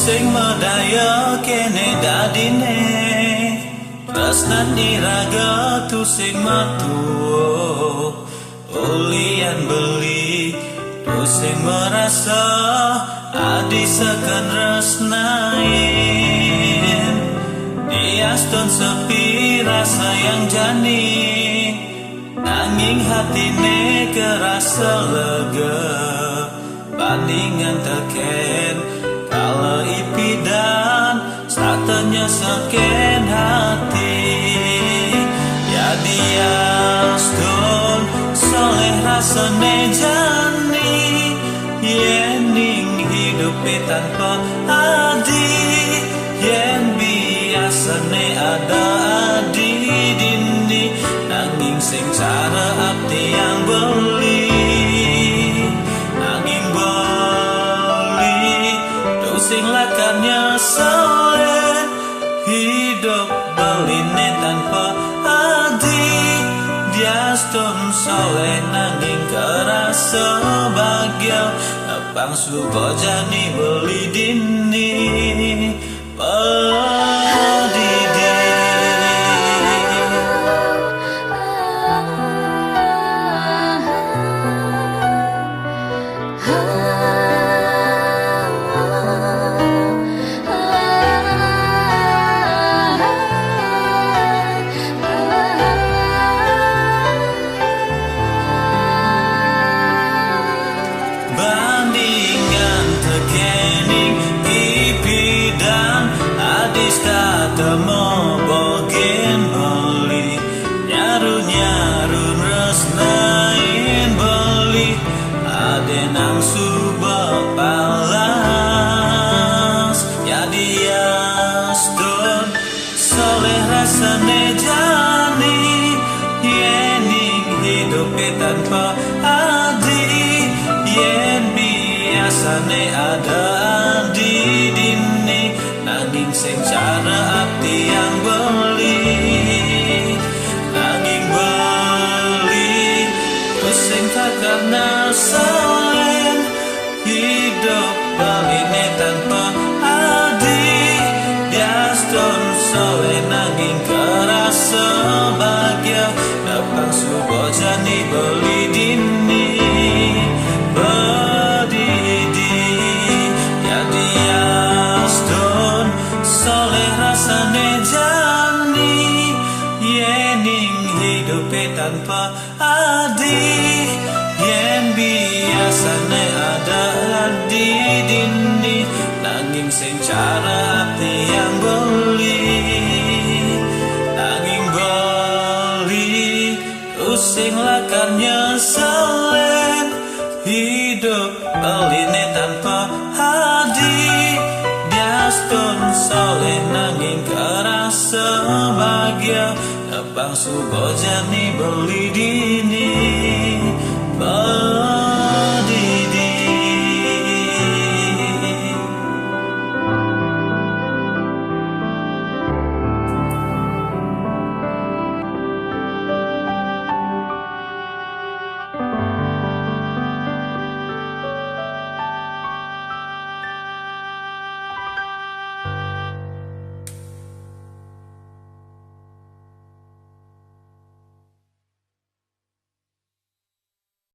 sing medaya kene dadine tresnan iraga tu sing matu ulian beli tu sing merasa adi sekan resnain yadiastun sepi rasa yang jani nanging hatine kerasa lega bandingan teken kala ipidan satenya seken hati yadiastun soleh rasane jani yening hidupe tanpa adi yen biasane ada adi dini nanging sing cara abdi yang beli nanging beli tu sing lakarnya soleh hidup beline tanpa adi yadiastun soleh nanging kerasa bahagia lapang suko jani beli dini padidi. Bandingan tekening ipidan adis katemo bogen beli nyaru-nyaru resnain beli adenang subak palas yadiastun soleh rasane jani yening hidupe tanpa adi yen biasane ada adi dini nanging sing cara abdi yang beli nanging beli terus sing karena soleh hidup beline tanpa adi yadiastun soleh nanging kerasa bahagia dapat subuh jani beli dini badidi yadiastun soleh rasane jani yening hidupe tanpa adi yen biasane ada adi dini nanging sing cara hati yang beli nanging beli using lakarnya soleh hidup beline tanpa adi yadiastun soleh nanging kerasa bahagia lapang subuh jani beli dini